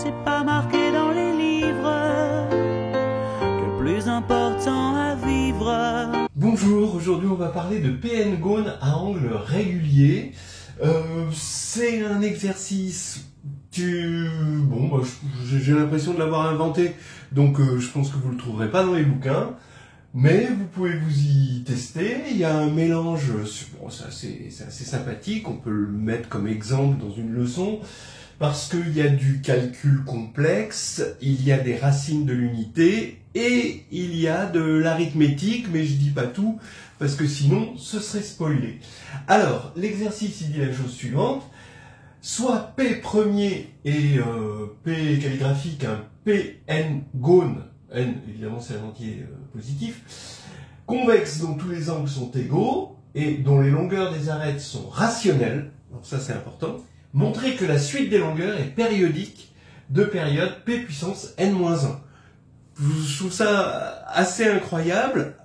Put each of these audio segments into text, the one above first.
c'est pas marqué dans les livres que le plus important à vivre. Bonjour, aujourd'hui on va parler de PN-GAWN à angle régulier. C'est un exercice j'ai l'impression de l'avoir inventé, donc je pense que vous le trouverez pas dans les bouquins. Mais vous pouvez vous y tester. Il y a un mélange, bon, c'est assez sympathique, on peut le mettre comme exemple dans une leçon, parce qu'il y a du calcul complexe, il y a des racines de l'unité, et il y a de l'arithmétique, mais je dis pas tout, parce que sinon ce serait spoilé. Alors, l'exercice il dit la chose suivante, soit P premier et P calligraphique, un PN-GAWN, N, évidemment, c'est un entier positif, convexe dont tous les angles sont égaux et dont les longueurs des arêtes sont rationnelles, donc ça c'est important, montrer que la suite des longueurs est périodique de période P puissance N-1. Je trouve ça assez incroyable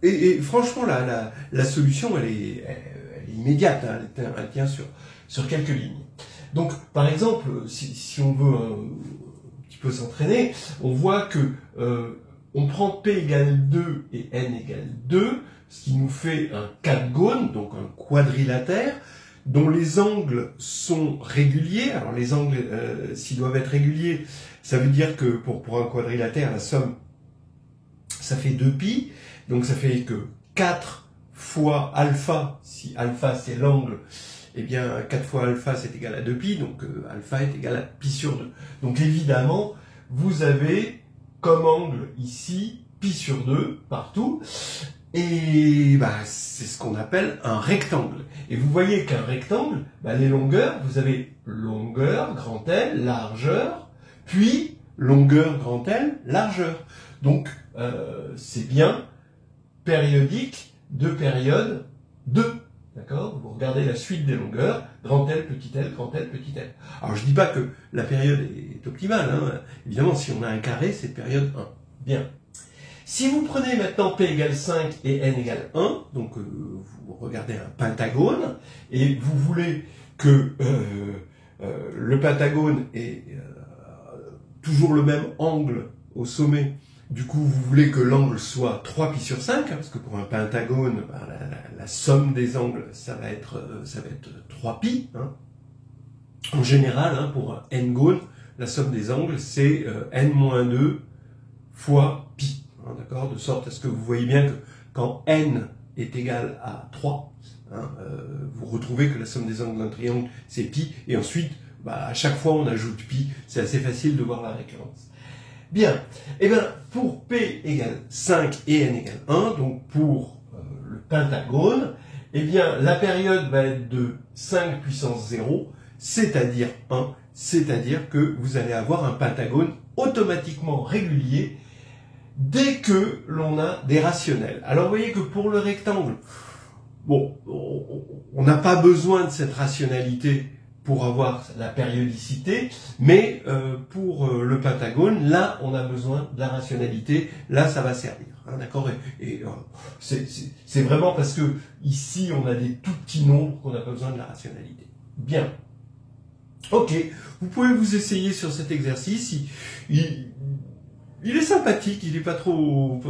et franchement la solution elle est immédiate, hein, elle tient sur quelques lignes. Donc par exemple, si on veut peut s'entraîner, on voit que on prend P égale 2 et N égale 2, ce qui nous fait un 4-GAWN, donc un quadrilatère, dont les angles sont réguliers. Alors les angles, s'ils doivent être réguliers, ça veut dire que pour un quadrilatère, la somme, ça fait 2π, donc ça fait que 4 fois alpha, si alpha c'est l'angle, eh bien 4 fois alpha c'est égal à 2π, donc alpha est égal à π sur 2. Donc évidemment, vous avez comme angle ici π sur 2 partout, et c'est ce qu'on appelle un rectangle. Et vous voyez qu'un rectangle, les longueurs, vous avez longueur, grand L, largeur, puis longueur, grand L, largeur. Donc c'est bien périodique de période 2. D'accord? Vous regardez la suite des longueurs, grand L, petit l, grand L, petit l. Alors je dis pas que la période est optimale, hein. Évidemment si on a un carré, c'est période 1. Bien. Si vous prenez maintenant P égale 5 et N égale 1, donc vous regardez un pentagone, et vous voulez que le pentagone ait toujours le même angle au sommet. Du coup, vous voulez que l'angle soit 3π sur 5, hein, parce que pour un pentagone, la somme des angles, ça va être 3π. Hein. En général, hein, pour un n-GAWN, la somme des angles, c'est n-2 fois π. Hein, d'accord, de sorte à ce que vous voyez bien que quand n est égal à 3, hein, vous retrouvez que la somme des angles d'un triangle, c'est π, et ensuite, à chaque fois, on ajoute π. C'est assez facile de voir la récurrence. Bien, et bien pour P égale 5 et N égale 1, donc pour le pentagone, eh bien la période va être de 5 puissance 0, c'est-à-dire 1, c'est-à-dire que vous allez avoir un pentagone automatiquement régulier dès que l'on a des rationnels. Alors vous voyez que pour le rectangle, bon, on n'a pas besoin de cette rationalité pour avoir la périodicité, mais pour le pentagone, là, on a besoin de la rationalité, là, ça va servir, hein, d'accord, et c'est vraiment parce que ici, on a des tout petits nombres qu'on n'a pas besoin de la rationalité. Bien. Ok, vous pouvez vous essayer sur cet exercice, il est sympathique, il n'est pas trop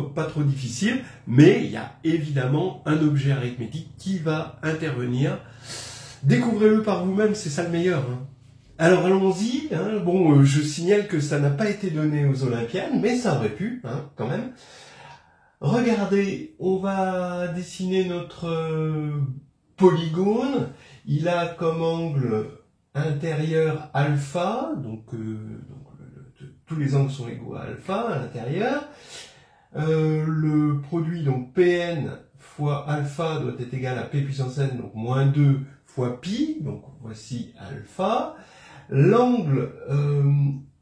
difficile, mais il y a évidemment un objet arithmétique qui va intervenir. Découvrez-le par vous-même, c'est ça le meilleur. Hein. Alors allons-y. Hein. Bon, je signale que ça n'a pas été donné aux Olympiades, mais ça aurait pu, hein, quand même. Regardez, on va dessiner notre polygone. Il a comme angle intérieur alpha, donc tous les angles sont égaux à alpha à l'intérieur. Le produit, donc Pn fois alpha doit être égal à P puissance n, donc moins 2 fois pi, donc voici alpha. L'angle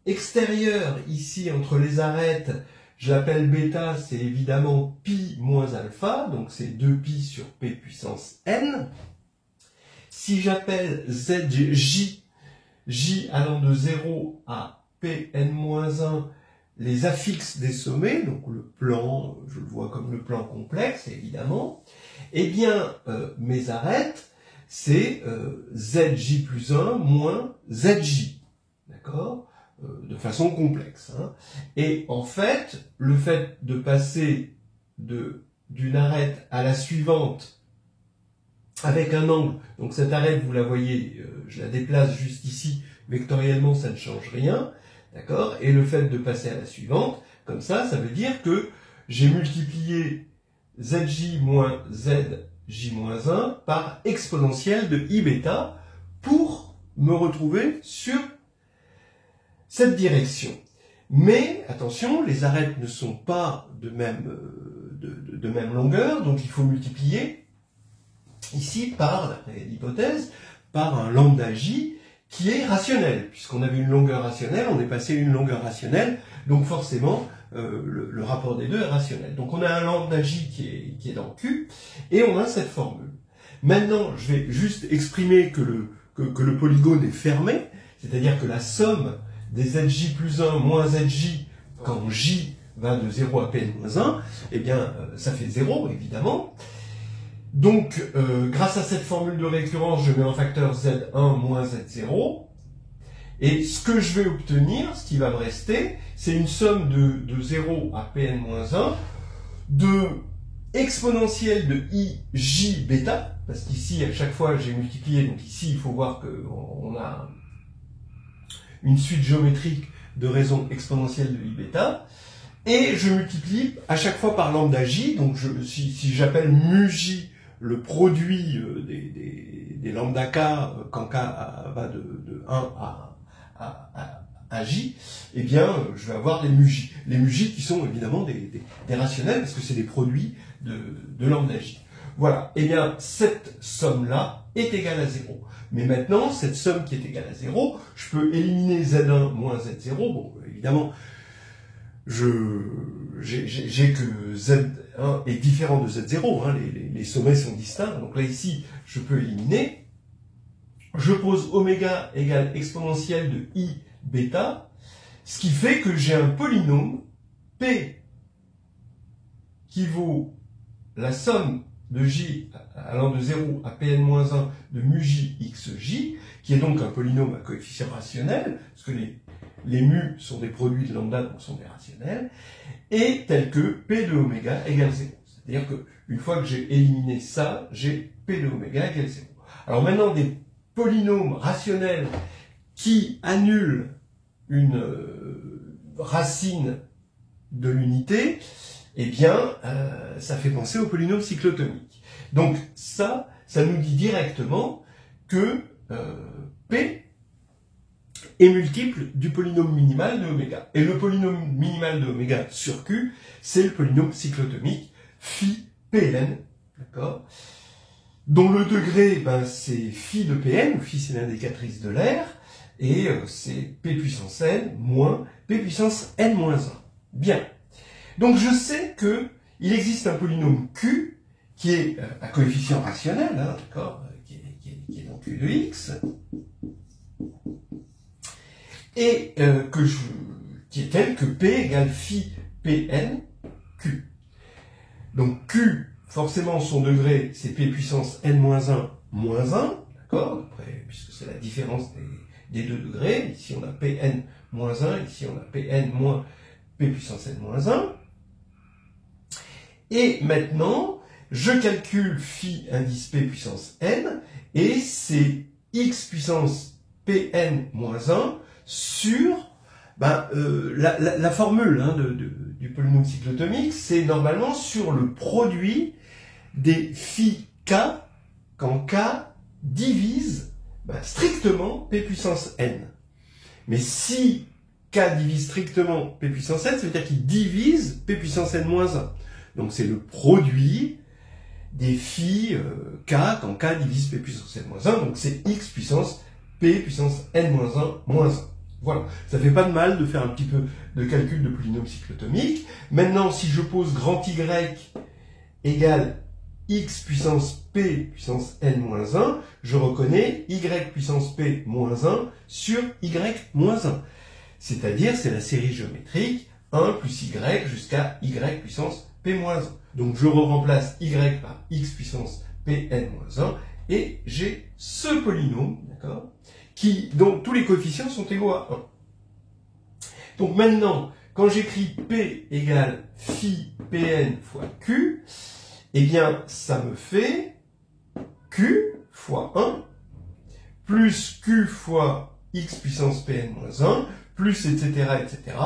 extérieur ici entre les arêtes, je l'appelle bêta, c'est évidemment pi moins alpha, donc c'est 2π sur P puissance n. Si j'appelle zj, j allant de 0 à Pn-1, les affixes des sommets, donc le plan, je le vois comme le plan complexe, évidemment, eh bien, mes arêtes, c'est zj plus 1 moins zj. D'accord? de façon complexe. Hein. Et en fait, le fait de passer d'une arête à la suivante avec un angle, donc cette arête, vous la voyez, je la déplace juste ici, vectoriellement, ça ne change rien, d'accord? Et le fait de passer à la suivante, comme ça veut dire que j'ai multiplié zj moins zj-1 par exponentielle de i bêta pour me retrouver sur cette direction. Mais, attention, les arêtes ne sont pas de même longueur, donc il faut multiplier ici par, d'après l'hypothèse, par un lambda j qui est rationnel. Puisqu'on avait une longueur rationnelle, on est passé à une longueur rationnelle, donc forcément, le rapport des deux est rationnel. Donc on a un lambda j qui est dans Q, et on a cette formule. Maintenant, je vais juste exprimer que le polygone est fermé, c'est-à-dire que la somme des zj plus 1 moins zj, quand j va de 0 à pn-1, eh bien, ça fait 0, évidemment. Donc, grâce à cette formule de récurrence, je mets un facteur z1 moins z0. Et ce que je vais obtenir, ce qui va me rester, c'est une somme de 0 à pn-1 de exponentielle de ij bêta, parce qu'ici, à chaque fois, j'ai multiplié, donc ici, il faut voir qu'on a une suite géométrique de raisons exponentielles de i bêta, et je multiplie à chaque fois par lambda j, donc si j'appelle mu j le produit des lambda k quand k va de 1 à j, eh bien je vais avoir des mu j. Les mu j qui sont évidemment des rationnels, parce que c'est des produits de lambda j. Voilà, eh bien cette somme-là est égale à 0. Mais maintenant, cette somme qui est égale à 0, je peux éliminer z1 moins z0. Bon, évidemment, j'ai que z1 est différent de z0, hein, les sommets sont distincts. Donc là, ici, je peux éliminer. Je pose oméga égale exponentielle de i bêta, ce qui fait que j'ai un polynôme p qui vaut la somme de j allant de 0 à pn-1 de mu j xj, qui est donc un polynôme à coefficient rationnel, parce que les mu sont des produits de lambda, donc sont des rationnels, et tel que p de oméga égale 0. C'est-à-dire que une fois que j'ai éliminé ça, j'ai p de oméga égale 0. Alors maintenant, des polynômes rationnels qui annulent une racine de l'unité, eh bien, ça fait penser au polynôme cyclotomique. Donc ça nous dit directement que P est multiple du polynôme minimal de oméga. Et le polynôme minimal de oméga sur Q, c'est le polynôme cyclotomique phi Pn, d'accord, dont le degré, c'est phi de Pn, où phi c'est l'indicatrice de l'air, et c'est P puissance n moins P puissance n moins 1. Bien. Donc je sais que il existe un polynôme Q qui est à coefficient rationnel, hein, d'accord, qui est dans Q de x, et qui est tel que P égale phi Pn Q. Donc Q, forcément son degré, c'est P puissance n-1 moins 1, d'accord, puisque c'est la différence des deux degrés. Ici on a Pn moins 1, ici on a Pn moins P puissance n moins 1. Et maintenant, je calcule phi indice P puissance n, et c'est x puissance Pn moins 1 sur la formule hein, du polynôme cyclotomique, c'est normalement sur le produit des phi k quand k divise strictement P puissance n. Mais si k divise strictement P puissance n, ça veut dire qu'il divise P puissance n moins 1. Donc c'est le produit des phi k quand k divise P puissance n moins 1, donc c'est x puissance P puissance n moins 1 moins 1. Voilà, ça fait pas de mal de faire un petit peu de calcul de polynôme cyclotomique. Maintenant, si je pose grand Y égale x puissance P puissance n moins 1, je reconnais y puissance P moins 1 sur y moins 1. C'est-à-dire, c'est la série géométrique 1 plus y jusqu'à y puissance P-1. Donc je remplace y par x puissance Pn-1 et j'ai ce polynôme, d'accord, dont tous les coefficients sont égaux à Donc maintenant, quand j'écris P égale phi Pn fois Q, eh bien, ça me fait Q fois 1, plus Q fois x puissance Pn moins 1, plus etc., etc.,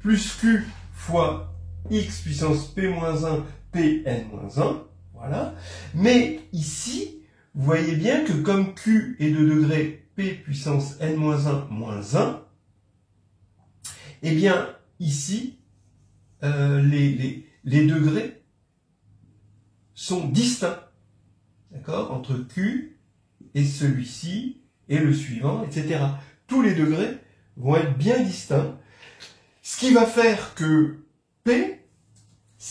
plus Q fois x puissance P moins 1, Pn moins 1, voilà. Mais ici, vous voyez bien que comme Q est de degré P puissance N moins 1 moins 1, eh bien, ici, les degrés sont distincts, d'accord, entre Q et celui-ci, et le suivant, etc. Tous les degrés vont être bien distincts, ce qui va faire que P,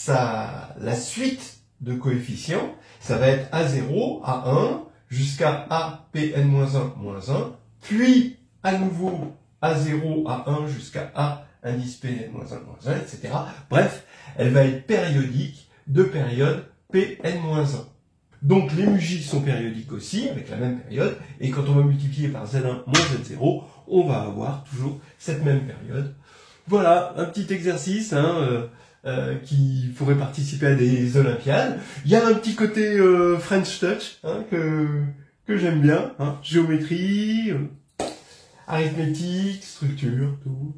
la suite de coefficients, ça va être A0, A1, jusqu'à A, Pn-1, moins 1, puis à nouveau A0, A1, jusqu'à A, indice Pn-1, moins 1, etc. Bref, elle va être périodique de période Pn-1. Donc les MUJ sont périodiques aussi, avec la même période, et quand on va multiplier par Z1 moins Z0, on va avoir toujours cette même période. Voilà, un petit exercice qui pourrait participer à des Olympiades. Il y a un petit côté French Touch que j'aime bien, géométrie, arithmétique, structure, tout.